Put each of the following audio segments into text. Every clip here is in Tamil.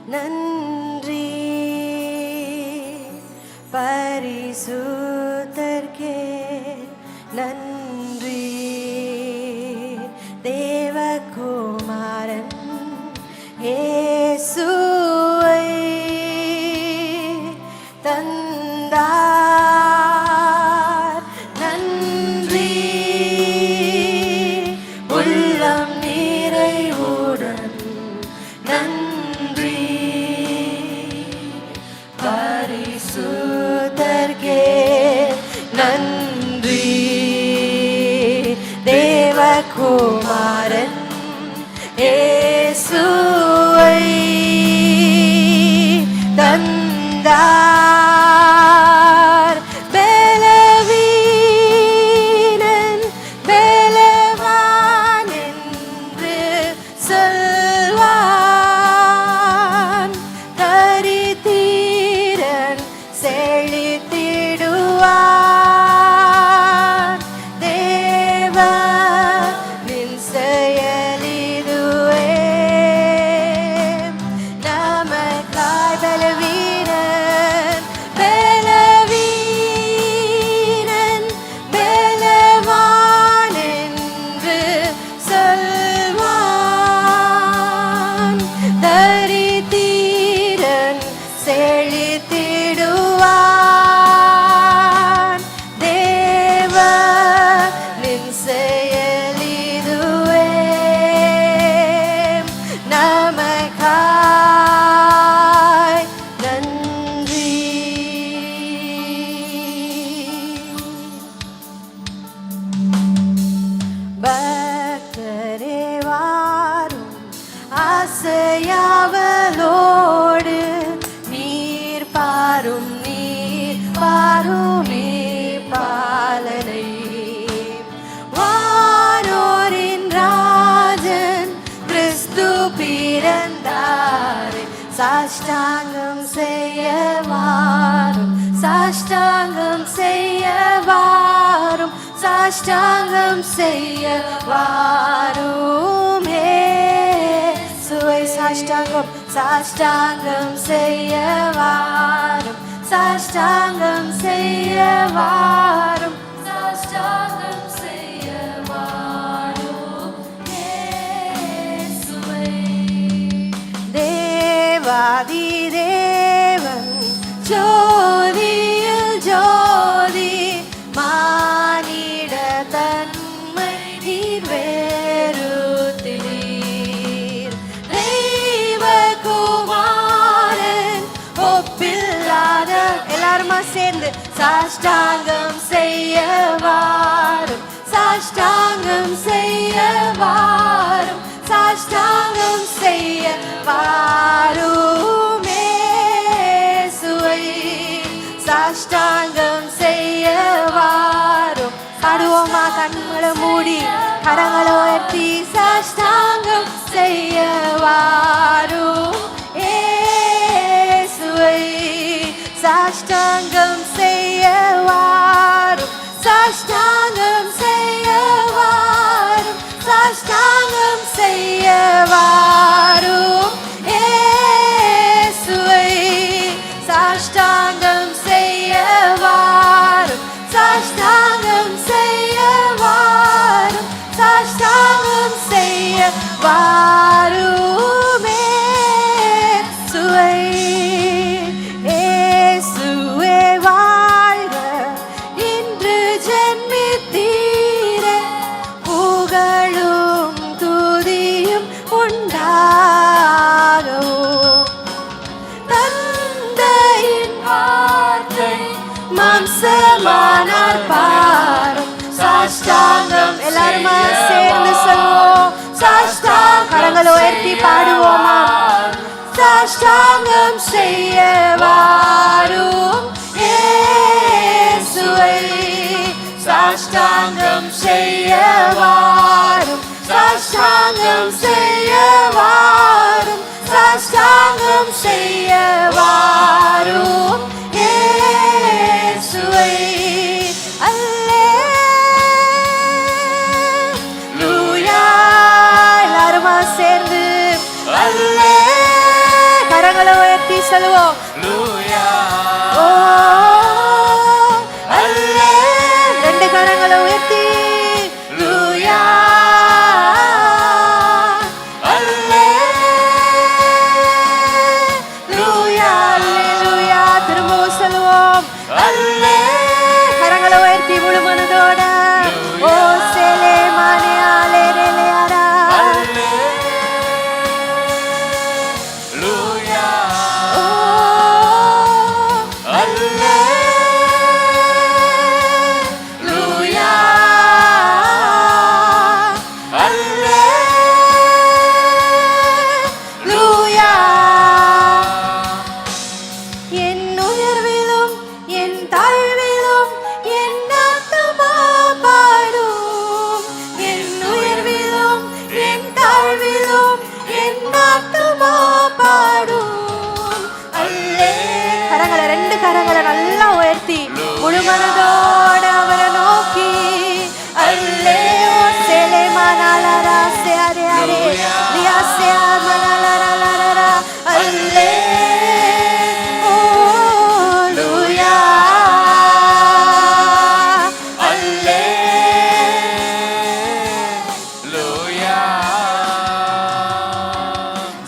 நன்றி பரிசுத்தர்க்கே நன்றி தேவகுமாரன் இயேசுவை தந்தார் நன்றி உள்ளம் நிறைவுடன் நன்றி பரிசுத்தர்க்கே நன்றி தேவகுமாரன் இயேசுவை தந்தார் பலவீனன் பலவான் என்று சொல்வான் தரித்திரன் செழித்திடுவான் தேவனின் செயலிதுவே நமக்காய் பலவீனன் பலவீனன் பலவான் என்று சொல்வான் தரித்திரன் செழித்திடுவான் தேவனின் செயலிதுவே நமக்காய் நன்றி பக்தரே வாரும் ஆசையாவலோடு நீர் பாருமே பாலனை வானோரின் ராஜன் கிறிஸ்து பிறந்தாரே சாஷ்டாங்கம் செய்ய வாரும் சாஷ்டாங்கம் செய்ய வாரும் சாஷ்டாங்கம் செய்ய வாரும் இயேசுவை சாஷ்டாங்கம் சாஷ்டாங்கம் செய்ய வாரும் சாஷ்டாங்கம் செய்ய வாரும் சாஷ்டாங்கம் செய்ய வாரும் இயேசுவை தேவாதி தேவன் ஜோதியில் ஜோதி மானிட தன்மை நீர் வேறுதிரீர் தெய்வகுமாரன் ஒப்பில்லாத எல்லாருமா சேர்ந்து சாஷ்டாங்கம் செய்ய வாரும் சாஷ்டாங்கம் செய்ய வாரும் சாஷ்டாங்கம் செய்ய வாரும் இயேசுவை சாஷ்டாங்கம் செய்ய வாரும் பாடுவோமா கண்களை மூடி கரங்களை உயர்த்தி சாஷ்டாங்கம் செய்ய வாரும் இயேசுவை சாஷ்டாங்கம் செய்ய வாரும் சாஷ்டாங்கம் செய்ய வாரும் சாஷ்டாங்கம் செய்ய வாரும் இயேசுவை சாஷ்டாங்கம் செய்ய வாரும் சாஷ்டாங்கம் செய்ய வாரும் சாஷ்டாங்கம் செய்ய வாரும் இயேசுவை இயேசுவே வாழ்க இன்று ஜென்மித்தீர புகழும் துதியும் உண்டாகவும் தந்தையின் வார்த்தை மாம்சமானார் பாரும் சாஷ்டாங்கம் எல்லாருமா சேர்ந்து சொல்வோம் சாஷ்டாங்கம் கரங்களை உயர்த்தி பாடுவோமா சாஷ்டாங்கம் செய்ய வாரும் இயேசுவை சாஷ்டாங்கம் செய்ய வாரும் சாஷ்டாங்கம் செய்ய வாரும் சாஷ்டாங்கம் செய்ய வாரும் இயேசுவை அல்லேலூயா எல்லாருமா சேர்ந்து அல்லே கரங்களை உயர்த்தி சொல்லுவோம். ஓ அல்லே, ரெண்டு கரங்களை உயர்த்தி லூயா அல்லே லூயா அல்லேலூயா. திரும்பவும் சொல்லுவோம் அல்லே, கரங்களை உயர்த்தி முழு மனதோட. ஓ சேலே மானே ஆலே ரேலே அரா கரங்களை நல்லா உயர்த்தி முழு மனதோட அவரை நோக்கி அல்லே சேலே மனாலரா சேரே அரே லியா சே மனாலரா அல்லே லூயா அல்லே லூயா.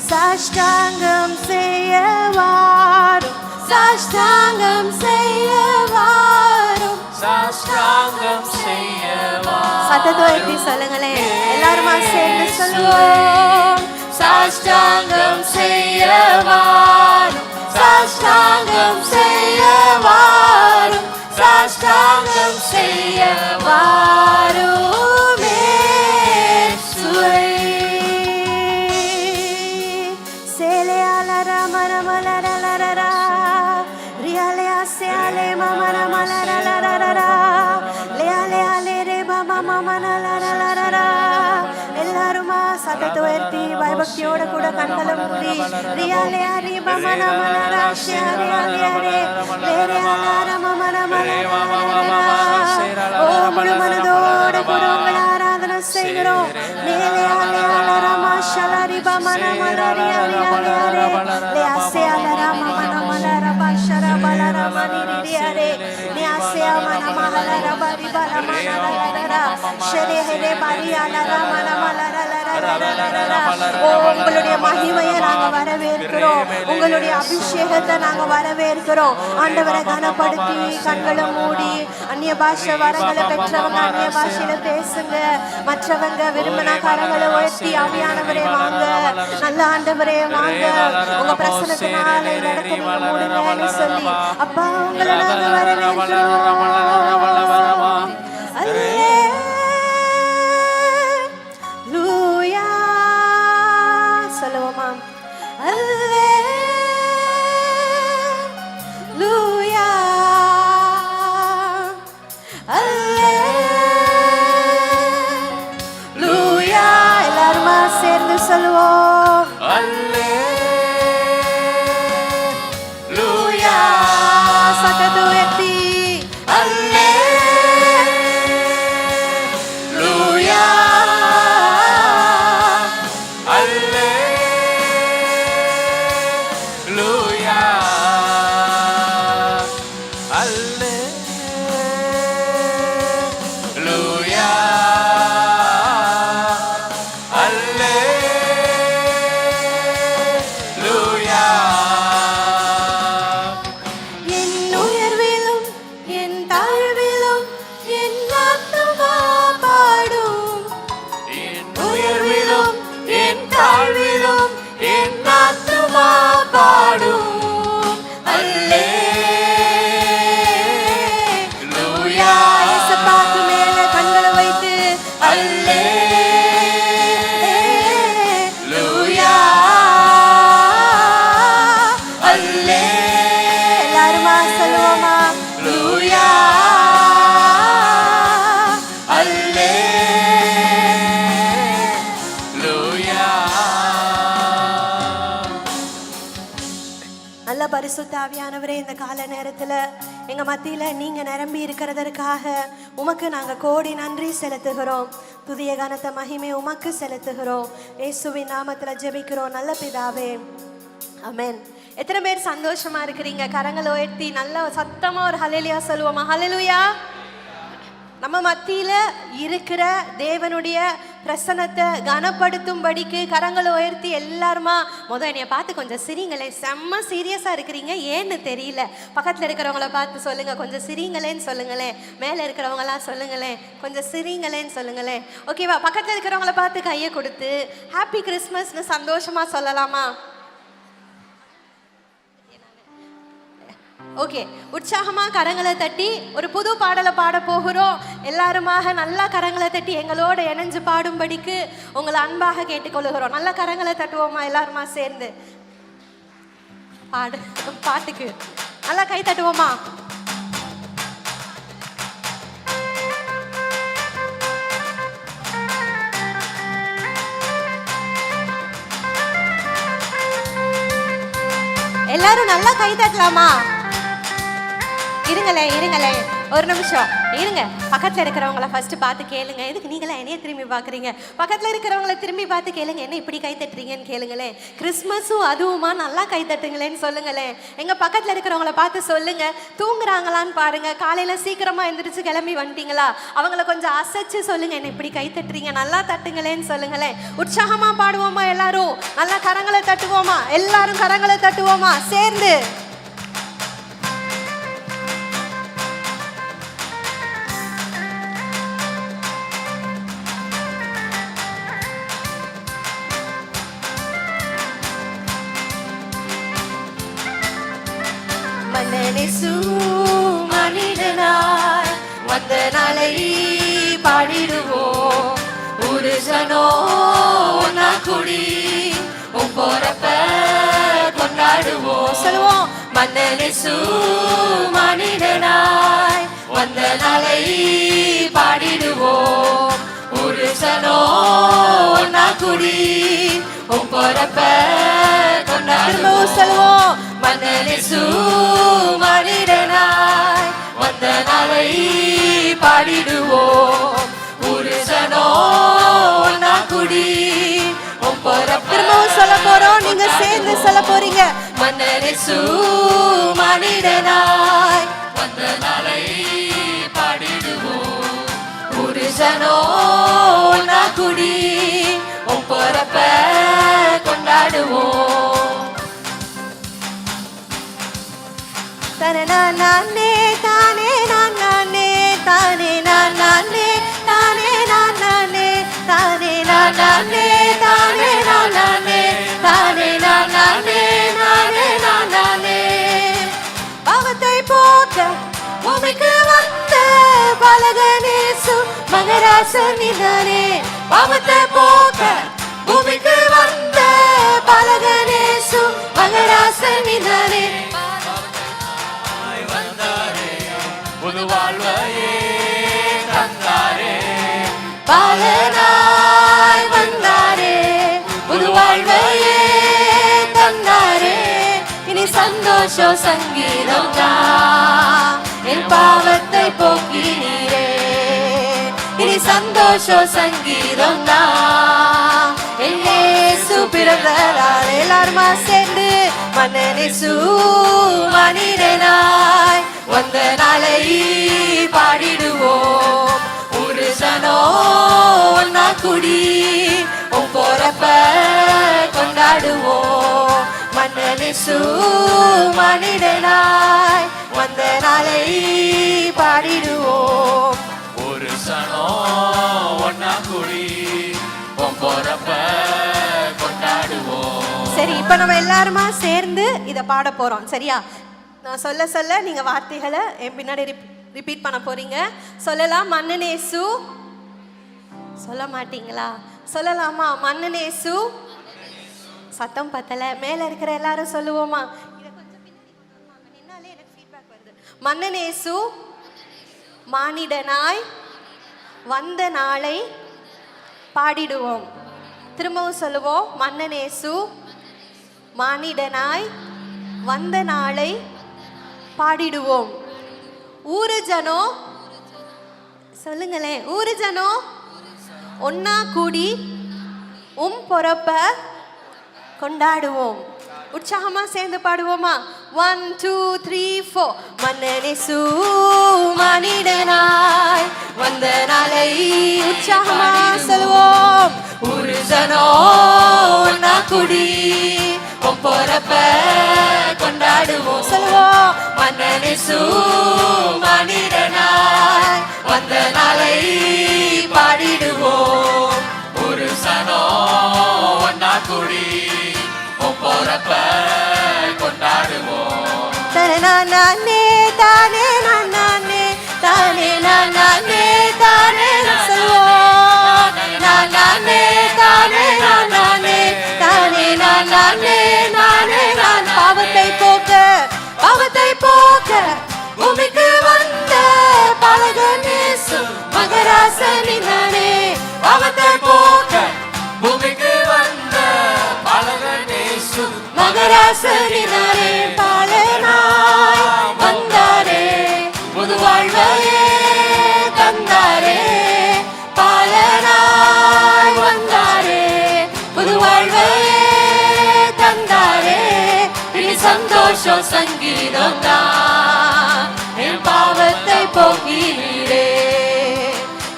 சாஷ்டாங்கம் செய்யவாரும் சாஷ்டாங்கம் செய்யவாரும் சாஷ்டாங்கம் செய்யவாரும். சத்தத்தை உயர்த்தி சொல்லுங்களேன், எல்லாருமா சேர்ந்து சொல்லுவோம். சாஷ்டாங்கம் செய்யவாரும் சாஷ்டாங்கம் செய்யவாரும் சாஷ்டாங்கம் செய்யவாரும் இயேசுவே. சேலே அலரா மரமலரலரா ரியாலே அசேலே மமரமலரலரா லேலே அலேரே மமமனலரலரா. எல்லாரும் சத்தத்தை உயர்த்தி பயபக்தியோட கூட கண்களை மூடி ரியாலே அரி மமனமலரா ஷேரே அலேரே லேரே அலரா மமரமலரா. ஓ முழு மனதோட கூட உங்களை ஆராதனை செய்கிறோம். லேலே அலே அலரா மாஷலரி பமனமலரி அலே அலே லே அசே அலரா மமனமலரா பாஷரா பலரா மனிரி அரே லே அசே மனமலரா பரி பலமனலரா ஷரே ஹரே பரி அலரா மனமலரா. உங்களுடைய மகிமையை நாங்க வரவேற்கிறோம், உங்களுடைய அபிஷேகத்தை நாங்க வரவேற்கிறோம். ஆண்டவரை கனப்படுத்தி கண்களை மூடி அந்நிய பாஷை வரங்களை பெற்றவங்க அந்நிய பாஷையில பேசுங்க. மற்றவங்க விரும்பினா கரங்களை உயர்த்தி ஆவியானவரே வாங்க, நல்ல ஆண்டவரே வாங்க, உங்க பிரசனத்தினால இந்த இடத்தை நீங்க மூடுங்கன்னு சொல்லி அப்பா உங்களை நாங்க வரவேற்கிறோம். அல்லேலூயா சொல்லுவோமா? அல்லேலூயா அல்லேலூயா. எல்லாருமா சேர்ந்து சொல்லுவோம் அல்லேலூயா. சத்தத்தை உயர்த்தி அல்லேலூயா அல்லேலூயா அல்லேலூயா அல்லேலூயா. என் உயர்விலும் என் தாழ்விலும் என் ஆத்துமா பாடும். என் உயர்விலும் என் தாழ்விலும் என் ஆத்துமா பாடும். அல்லேலூயா. இயேசுவுக்கு மேலே கண்களை வைத்து அல்லேலூயா அல்லே. எல்லாருமா சொல்லுவோமா? லூயா அல்லேலூயா. நல்ல பரிசுத்த ஆவியானவரே, இந்த கால நேரத்துல எங்க மத்தியில நீங்க நிரம்பி இருக்கிறதற்காக உமக்கு நாங்க கோடி நன்றி செலுத்துகிறோம். புதிய கனத்த மகிமை உமக்கு செலுத்துகிறோம். இயேசுவின் நாமத்துல ஜெபிக்கிறோம் நல்ல பிதாவே, ஆமென். எத்தனை பேர் சந்தோஷமா இருக்கிறீங்க? கரங்களை உயர்த்தி நல்ல சத்தமா ஒரு ஹல்லேலூயா சொல்லுவோமா? ஹல்லேலூயா. நம்ம மத்தியில இருக்கிற தேவனுடைய பிரசன்னத்தை கனப்படுத்தும்படிக்கு கரங்களை உயர்த்தி எல்லாருமா என்னைய பார்த்து கொஞ்சம் சிரிங்களேன். செம்ம சீரியஸா இருக்கிறீங்க, ஏன்னு தெரியல. பக்கத்துல இருக்கிறவங்கள பார்த்து சொல்லுங்க, கொஞ்சம் சிரிங்களேன்னு சொல்லுங்களேன். மேல இருக்கிறவங்களாம் சொல்லுங்களேன், கொஞ்சம் சிரிங்களேன்னு சொல்லுங்களேன். ஓகேவா? பக்கத்துல இருக்கிறவங்கள பார்த்து கையை கொடுத்து ஹாப்பி கிறிஸ்மஸ்னு சந்தோஷமா சொல்லலாமா? ஓகே, உற்சாகமா கரங்களை தட்டி ஒரு புது பாடலை பாட போகிறோம். எல்லாருமாக நல்லா கரங்களை தட்டி எங்களோட இணைஞ்சு பாடும்படிக்கு உங்களை அன்பாக கேட்டுக்கொள்ளுகிறோம். நல்லா கரங்களை தட்டுவோமா? எல்லாருமா சேர்ந்து பாட்டுக்கு நல்லா கை தட்டுவோமா? எல்லாரும் நல்லா கை தட்டலாமா? இருங்களேன் ஒரு நிமிஷம் இருங்க. பக்கத்துல இருக்கிறவங்கள ஃபர்ஸ்ட் பார்த்து கேளுங்க. எதுக்கு நீங்களே என்னைய திரும்பி பார்க்குறீங்க? பக்கத்துல இருக்கிறவங்கள திரும்பி பார்த்து கேளுங்க, என்ன இப்படி கை தட்டுறீங்கன்னு கேளுங்களேன். கிறிஸ்மஸும் அதுவுமா, நல்லா கை தட்டுங்களேன்னு சொல்லுங்களேன். எங்க பக்கத்துல இருக்கிறவங்கள பார்த்து சொல்லுங்க, தூங்குறாங்களான்னு பாருங்க. காலையில சீக்கிரமா எந்திரிச்சு கிளம்பி வந்துட்டீங்களா? அவங்கள கொஞ்சம் அசைச்சு சொல்லுங்க, என்ன இப்படி கை தட்டுறீங்க, நல்லா தட்டுங்களேன்னு சொல்லுங்களேன். உற்சாகமா பாடுவோமா? எல்லாரும் நல்லா கரங்களை தட்டுவோமா? எல்லாரும் கரங்களை தட்டுவோமா சேர்ந்து? மன்னனேசு மனிதனாய் வந்த நாளை பாடிடுவோம். ஒரு ஜனோ ஒன்னா கூடி உன் போறப்ப கொண்டாடுவோம். சொல்லுவோம், மன்னனேசு மனிதனாய் வந்த நாளை பாடிடுவோம். ஒரு ஜனோ ஒன்னா கூடி உன் போறப்ப கொண்டாடுவோம். சொல்லுவோம், மன்னனேசு மனிதனாய் வந்த நாளை பாடிடுவோம். ஒரு ஜனோ ஒன்னா கூடி உன் போறப்ப சொல்ல போறோம். நீங்க சேர்ந்து சொல்ல போறீங்க, மன்னனேசு மனிதனாய் வந்த நாளை பாடிடுவோம். ஒரு ஜனோ ஒன்னா கூடி உன் போறப்ப கொண்டாடுவோம். தனே நானே தானே நானே தானே நானே தானே நானே தானே நானே தானே நானே தானே நானே நானே நானே. பாவத்தை போக்க பூமிக்கு வந்த பாலகனேசு மகராசனிதானே. பாவத்தை போக்க பூமிக்கு வந்த பாலகனேசு மகராசனிதானே. புது வாழ்வையே தந்தாரே, பாலனாய் வந்தாரே. புது வாழ்வையே தந்தாரே. இனி சந்தோஷம் சங்கீதம் தான், என் பாவத்தை போக்கினீரே. இனி சந்தோஷம் சங்கீதம் தான், என் இயேசு பிறந்தார். எல்லாருமா சேர்ந்து, மன்னனேசு மனிதனாய் வந்த நாளை பாடிடுவோம். ஒரு ஜனோ ஒன்னா கூடி உன் போறப்ப கொண்டாடுவோம். மன்னனேசு மனிதனாய் வந்த நாளை பாடிடுவோம். ஒரு ஜனோ ஒன்னா கூடி உன் போறப்ப கொண்டாடுவோம். சரி, இப்ப நம்ம எல்லாருமா சேர்ந்து இத பாட போறோம். சரியா? நான் சொல்ல சொல்ல நீங்க வார்த்தைகளை என் பின்னாடி ரிப்பீட் பண்ண போறீங்க. சொல்லலாம், மன்னனேசு. சொல்ல மாட்டீங்களா? சொல்லலாமா? மன்னனேசு. சத்தம் பத்தல. மேல இருக்கிற எல்லாரும் சொல்லுவோமா? இத கொஞ்சம் பின்னாடி கொண்டு வாங்க, நின்னாலே எனக்கு ஃபீட்பேக் வருது. மன்னனேசு மானிடனாய் வந்த நாளை பாடிடுவோம். திரும்பவும் சொல்லுவோம், மன்னனேசு மானிடனாய் வந்த நாளை பாடிடுவோம். ஊரு ஜனோ சொல்லுங்களேன், ஊரு ஜனோ ஒன்னா கூடி பொறப்ப கொண்டாடுவோம். உற்சாகமா சேர்ந்து பாடுவோமா? 1 2 3 4. மன்னனேசு மனிதனாய் வந்த நாளை உற்சாகமா சொல்வோம். உருசனோ ஒன்னா குடி பொறப்ப கொண்டாடுவோம் சொல்வோம். மன்னனேசு மனிதனாய் வந்த நாளை பாடிடுவோம். ஒரு சனோ ஒன்னா கூடி பொறப்ப கொண்டாடுவோம். தனே தானே நானே தானே நானே தானே சொல்வோம். நானே தானே நானே தானே நானே நானே நான் பாவத்தை போக்க பூமிக்கு வந்த பாலகனேசு மகராசனி நானே. பாவத்தை போக்க பூமிக்கு வந்த பாலகனேசு மகராசனி நானே. பாலனாய் வந்தாரே புது வாழ்வையே தந்தாரே. பாலனாய் வந்தாரே புது வாழ்வையே தந்தாரே. இனி சந்தோஷம் சங்கீதம் தான் என் பாவத்தை போக்கினீரே.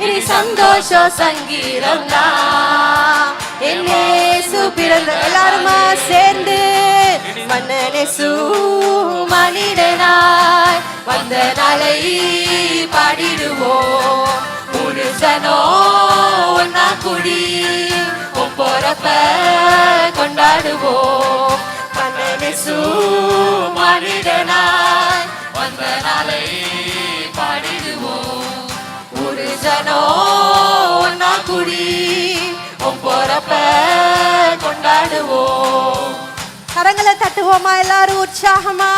இனி சந்தோஷம் சங்கீதம் தான் என் இயேசு பிறந்த. எல்லாருமா சேர்ந்து மன்னனேசு மனிதனாய் வந்த நாளை பாடிடுவோம். ஒரு சனோ ஒன்னா குடி பொறப்ப கொண்டாடுவோம். மன்னனேசு மனிதனாய் வந்த நாளை பாடிடுவோம். ஒரு சனோ ஒன்னா குடி பொறப்ப கொண்டாடுவோம். கரங்களை தட்டுவோமா எல்லாரும் உற்சாகமா?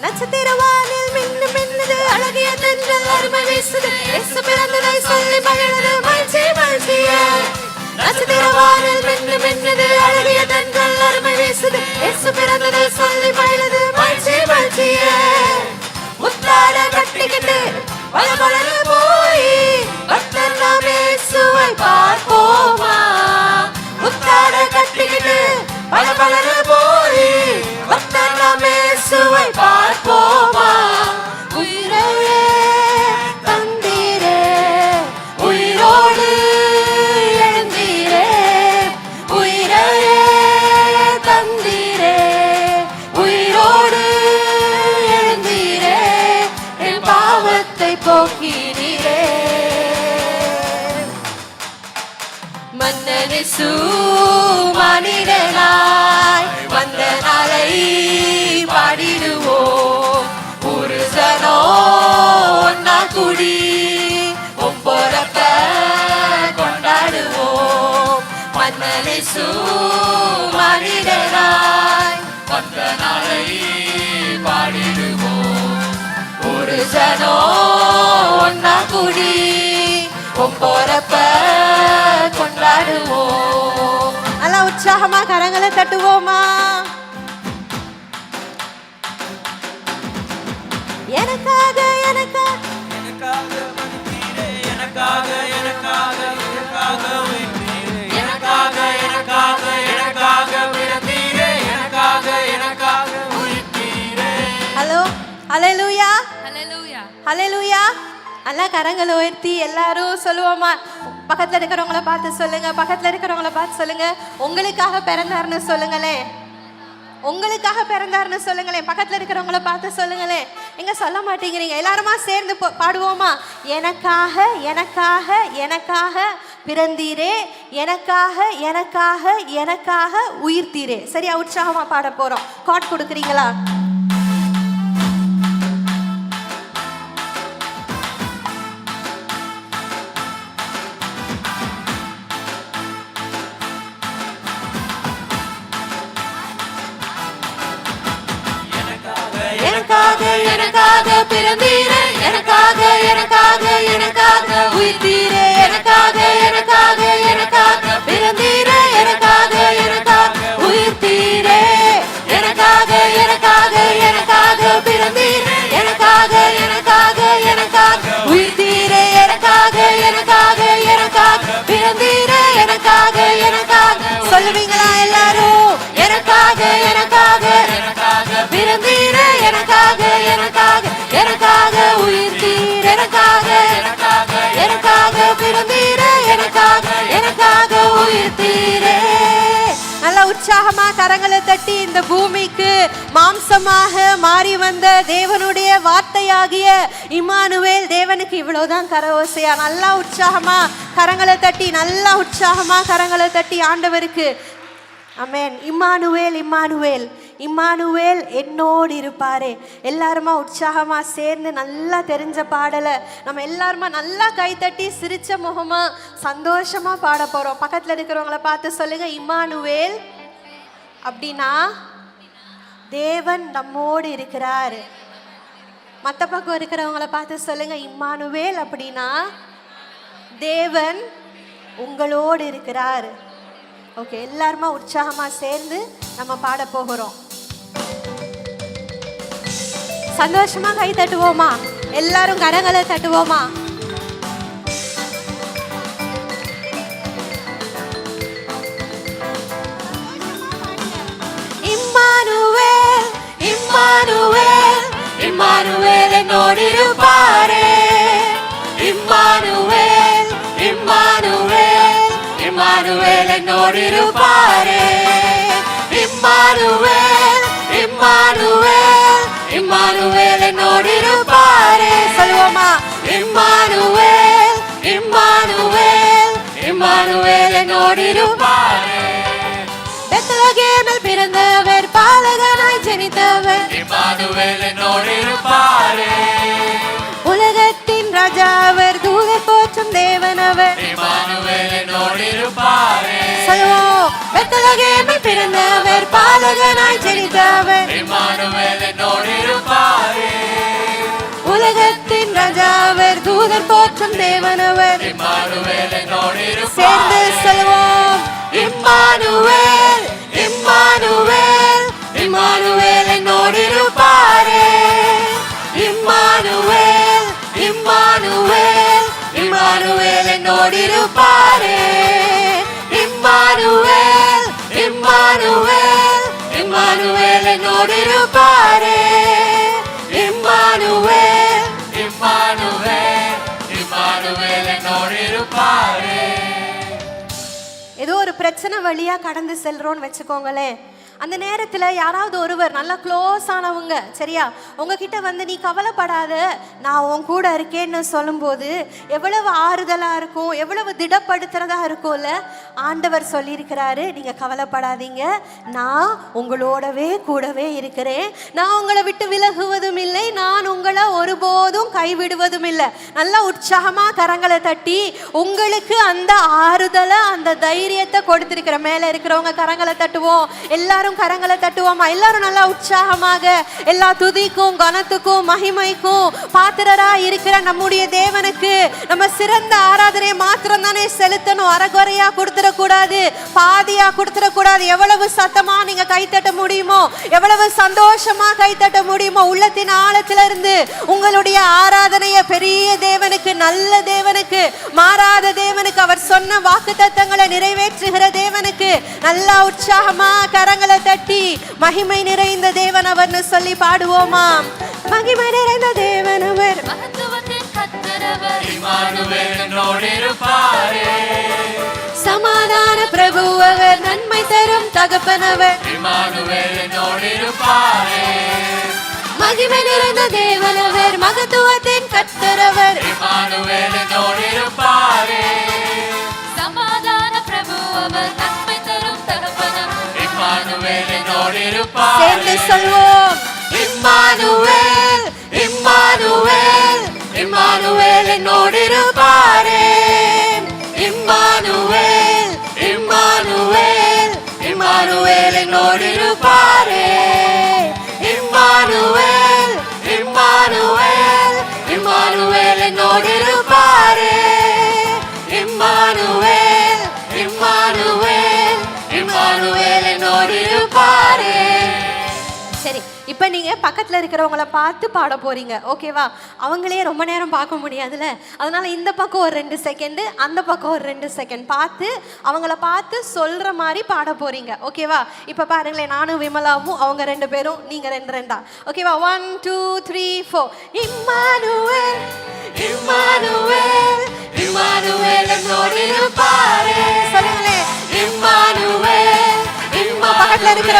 நட்சத்திரவானில் மின்னு மின்னுது அழகிய தென்றல் அருமை வீசுது. இயேசு பிறந்ததை சொல்லி மகிழ்ந்து மகிழ்ச்சி மகிழ்ச்சியே. நட்சத்திரவானில் மின்னு மின்னுது அழகிய தென்றல் அருமை வீசுது. இயேசு பிறந்ததை சொல்லி மகிழ்ந்து மகிழ்ச்சி மகிழ்ச்சியே. முத்தாட கட்டிக்கிட்டு பலபலன்னு போய் பக்தர் நாம் இயேசுவை பார்ப்போமா? முத்தாட கட்டிக்கிட்டு பலபலன்னு போய் பக்தர் நாம் இயேசுவை பார்ப்போமா? உயிரையே தந்தீரே உயிரோடு எழுந்தீரே. உயிரையே தந்தீரே உயிரோடு எழுந்தீரே. என் பாவத்தை போக்கினீரே. மன்னனேசு மனிதனாய் வந்த நாளை பாடிடுவோம். ஒரு சனோ ஒன்னா குடி பொறப்ப கொண்டாடுவோம். மன்னனேசு மனிதனாய் வந்த நாளை பாடிடுவோம். ஒரு சனோ ஒன்னா குடி பொறப்ப கொண்டாடுவோம். நல்லா உற்சாகமா கரங்களை தட்டுவோமா? எனக்காக எனக்காக எனக்காக வந்தீரே, எனக்காக எனக்காக எனக்காக உயிர்த்தீரே. எனக்காக எனக்காக எனக்காக பிறந்தீரே. எனக்காக எனக்காக உயிர்த்தீரே. ஹலோ ஹல்லேலூயா Hallelujah. ஹல்லேலூயா. நல்லா கரங்களை உயர்த்தி எல்லாரும் சொல்லுவோமா? பக்கத்துல இருக்கிறவங்கள பார்த்து சொல்லுங்க. பக்கத்துல இருக்கிறவங்கள பார்த்து சொல்லுங்க. உங்களுக்காக பிறந்தாருன்னு சொல்லுங்களேன். உங்களுக்காக பிறந்தாருன்னு சொல்லுங்களேன். பக்கத்துல இருக்கிறவங்கள பார்த்து சொல்லுங்களேன். எங்க சொல்ல மாட்டேங்கிறீங்க? எல்லாருமா சேர்ந்து பாடுவோமா? எனக்காக எனக்காக எனக்காக பிறந்தீரே. எனக்காக எனக்காக எனக்காக உயிர்த்தீரே. சரியா? உற்சாகமா பாட போறோம். கார்ட் கொடுக்குறீங்களா? எனக்காக எனக்காக பிறந்தீரே. எனக்காக எனக்காக எனக்காக உயிர்த்தீரே. எனக்காக எனக்காக எனக்காக பிறந்தீரே. எனக்காக எனக்காக உயிர்த்தீரே. எனக்காக எனக்காக கரங்களை தட்டி இந்த பூமிக்கு மாம்சமாக மாறி வந்த தேவனுடைய வார்த்தையாகிய இம்மானுவேல் தேவனுக்கு இவ்வளவுதான் கரவோசையா. நல்லா உற்சாகமா கரங்களை தட்டி, நல்லா உற்சாகமா கரங்களை தட்டி ஆண்டவருக்கு ஆமென். இம்மானுவேல் இம்மானுவேல் இம்மானுவேல் என்னோடு இருப்பாரே. எல்லாருமா உற்சாகமா சேர்ந்து நல்லா தெரிஞ்ச பாடலை நம்ம எல்லாருமா நல்லா கைத்தட்டி சிரிச்ச முகமா சந்தோஷமா பாட போறோம். பக்கத்துல இருக்கிறவங்கள பார்த்து சொல்லுங்க, இம்மானுவேல் அப்படின்னா தேவன் நம்மோடு இருக்கிறார். மற்ற பக்கம் இருக்கிறவங்கள பார்த்து சொல்லுங்க, இம்மானுவேல் அப்படின்னா தேவன் உங்களோடு இருக்கிறார். ஓகே, எல்லாருமா உற்சாகமா சேர்ந்து நம்ம பாட போகிறோம். சந்தோஷமா கை தட்டுவோமா? எல்லாரும் கரங்களை தட்டுவோமா? இம்மானுவேல் இம்மானுவேல் இம்மானுவேல் என்னோடு இருப்பாரே. இம்மானுவேல் இம்மானுவேல் இம்மானுவேல் என்னோடு இருப்பாரே. இம்மானுவேல் இம்மானுவேல் இம்மானுவேல் என்னோடு இருப்பாரே. சொல்லுவோமா? இம்மானுவேல் இம்மானுவேல் இம்மானுவேல் என்னோடு இருப்பாரே. பெத்லகேமில் பிறந்தவர், பாலகனாய் ஜனித்தவர், இம்மானுவேல் என்னோடு இருப்பாரே. உலகத்தின் ராஜாவர், தூதர் போற்றும் தேவனவர், இம்மானுவேல் என்னோடு இருப்பாரே. சொல்லுவோம். பெத்லகேமில் பிறந்தவர், பாலகனாய் ஜனித்தவர், இம்மானுவேல் என்னோடு இருப்பாரே. உலகத்தின் ராஜாவர், தூதர் போற்றும் தேவனவர், இம்மானுவேல் என்னோடு இருப்பாரே. சேர்ந்து சொல்லுவோம். இம்மானுவேல் இம்மானுவேல் இம்மானுவேல் என்னோடு இருப்பாரே. இம்மானுவேல் இம்மானுவேல் இம்மானுவேல் என்னோடு இருப்பாரே. இம்மானுவேல் இம்மானுவேல் இம்மானுவேல் என்னோடு இருப்பாரே. இம்மானுவேல் இம்மானுவேல் இம்மானுவேல் என்னோடு இருப்பாரே. ஏதோ ஒரு பிரச்சனை வழியா கடந்து செல்றோம்னு வச்சுக்கோங்களேன். அந்த நேரத்தில் யாராவது ஒருவர் நல்லா க்ளோஸ் ஆனவங்க சரியா உங்ககிட்ட வந்து நீ கவலைப்படாத நான் உன் கூட இருக்கேன்னு சொல்லும்போது எவ்வளவு ஆறுதலாக இருக்கும், எவ்வளவு திடப்படுத்துறதா இருக்கும்ல. ஆண்டவர் சொல்லியிருக்கிறாரு, நீங்கள் கவலைப்படாதீங்க, நான் உங்களோடவே கூடவே இருக்கிறேன், நான் உங்களை விட்டு விலகுவதும் இல்லை, நான் உங்களை ஒருபோதும் கைவிடுவதும் இல்லை. நல்லா உற்சாகமாக கரங்களை தட்டி உங்களுக்கு அந்த ஆறுதலை அந்த தைரியத்தை கொடுத்திருக்கிற மேலே இருக்கிறவங்க கரங்களை தட்டுவோம். எல்லாரும் கரங்களை தட்டுவோமா? எல்லாரும் நல்லா உற்சாகமாக எல்லா துதிக்கும் கனத்துக்கும் மகிமைக்கும் பாத்திரரா இருக்கிற நம்முடைய தேவனுக்கு நம்ம சிறந்த ஆராதனையை மாத்திரம் தானே செலுத்தணும். அறகுறையா கொடுத்துடக்கூடாது, பாதியா கொடுத்துடக்கூடாது. எவ்வளவு சத்தமா நீங்க கைத்தட்ட முடியுமோ, எவ்வளவு சந்தோஷமா கைத்தட்ட முடியுமோ, உள்ளத்தின் ஆழத்திலிருந்து உங்களுடைய ஆராதனையை பெரிய தேவனுக்கு, நல்ல தேவனுக்கு, மாறாத தேவனுக்கு, அவர் சொன்ன வாக்கு தத்தங்களை நிறைவேற்றுகிற தேவனுக்கு நல்லா உற்சாகமா கரங்களை தட்டி மகிமை நிறைந்த தேவன் அவர்னு சொல்லி பாடுவோமா? மகிமை நிறைந்த தேவன் அவர், மகத்துவத்தின் கர்த்தரவர், இம்மானுவேல் என்னோடு இருப்பாரே. சமாதான பிரபு அவர், நன்மை தரும் தகப்பனவர், இம்மானுவேல் என்னோடு இருப்பாரே. மகிமை நிறைந்த தேவன் அவர், மகத்துவத்தின் கர்த்தரவர், இம்மானுவேல் என்னோடு இருப்பாரே. சமாதான பிரபு அவர், நன்மை தரும் தகப்பனவர், இம்மானுவேல் என்னோடு இருப்பாரே. சேர்ந்து சொல்வோம். இம்மானுவேல் இம்மானுவேல் இம்மானுவேல் என்னோடு இருப்பாரே. இம்மானுவேல் இம்மானுவேல் இம்மானுவேல் என்னோடு இருப்பாரே. இம்மானுவேல் இம்மானுவேல் இம்மானுவேல் என்னோடு இருப்பாரே. இம்மானுவேல் இம்மானுவேல் இம்மானுவேல் என்னோடு இருப்பாரே. சரி, இப்போ நீங்கள் பக்கத்தில் இருக்கிறவங்கள பார்த்து பாட போறீங்க, ஓகேவா? அவங்களே ரொம்ப நேரம் பார்க்க முடியாதுல்ல, அதனால இந்த பக்கம் ஒரு 2 செகண்டு, அந்த பக்கம் ஒரு 2 செகண்ட் பார்த்து அவங்கள பார்த்து சொல்கிற மாதிரி பாட போறீங்க, ஓகேவா? இப்போ பாருங்களேன், நானும் விமலாவும் அவங்க 2 பேரும், நீங்கள் 2 ஓகேவா? 1 2 3 4. இம்மானுவேல் இம்மானுவேல் இம்மானுவேல் என்னோடு இருப்பாரே. சொல்லுங்களேன், இம்மானுவேல். பக்கத்தில் இருக்கிற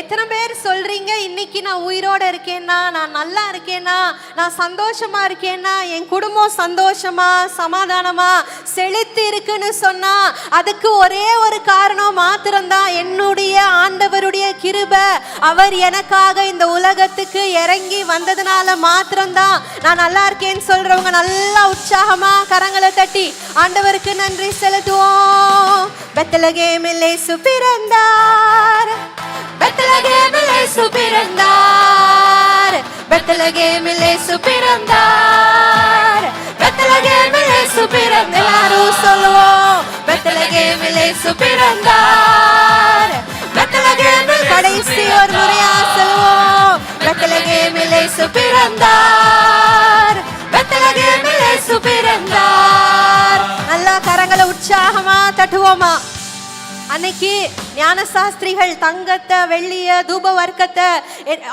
எத்தனை பேர் சொல்றீங்க இன்னைக்கு நான் உயிரோட இருக்கேன்னா, நான் நல்லா இருக்கேன்னா, நான் சந்தோஷமா இருக்கேன்னா, என் குடும்பம் சந்தோஷமா சமாதானமா செழித்து இருக்குன்னு சொன்னா அதுக்கு ஒரே ஒரு காரணம் மாத்திரம்தான், என்னுடைய ஆண்டவருடைய கிருபை. அவர் எனக்காக இந்த உலகத்துக்கு இறங்கி வந்ததுனால மாத்திரம்தான் நான் நல்லா இருக்கேன்னு சொல்றவங்க நல்லா உற்சாகமா கரங்களை தட்டி ஆண்டவருக்கு நன்றி செலுத்துவோம். பெத்லகேமில் இயேசு பிறந்தார், பெத்லகேமில் இயேசு பிறந்தார், பெத்லகேமில் இயேசு பிறந்தார், பெத்லகேமில் இயேசு பிறந்தார். எல்லாரும் சொல்லுவோம், பெத்லகேமில் இயேசு பிறந்தார், பெத்லகேமில் கடைசி ஒரு முறையா சொல்லுவோம், பெத்லகேமில் இயேசு பிறந்தார், பெத்லகேமில் இயேசு பிறந்தார். நல்லா கரங்களை உற்சாகமா தட்டுவோமா. அன்னைக்கு ஞானசாஸ்திரிகள் தங்கத்தை வெள்ளிய தூப வர்க்கத்தை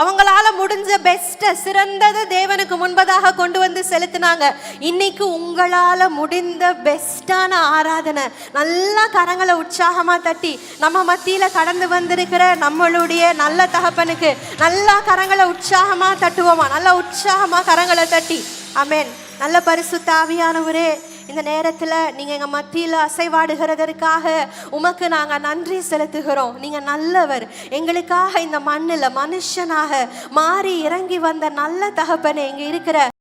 அவங்களால முடிஞ்ச பெஸ்ட் சிறந்தது தேவனுக்கு முன்பதாக கொண்டு வந்து செலுத்தினாங்க. இன்னைக்கு உங்களால முடிந்த பெஸ்டான ஆராதனை நல்லா கரங்களை உற்சாகமா தட்டி நம்ம மத்தியில கடந்து வந்திருக்கிற நம்மளுடைய நல்ல தகப்பனுக்கு நல்லா கரங்களை உற்சாகமா தட்டுவோமா. நல்லா உற்சாகமா கரங்களை தட்டி ஆமென். நல்ல பரிசுத்த ஆவியானவரே, இந்த நேரத்தில் நீங்கள் எங்கள் மத்தியில் அசைவாடுகிறதற்காக உமக்கு நாங்கள் நன்றி செலுத்துகிறோம். நீங்கள் நல்லவர். எங்களுக்காக இந்த மண்ணில் மனுஷனாக மாறி இறங்கி வந்த நல்ல தகப்பனே, இங்கே இருக்கிற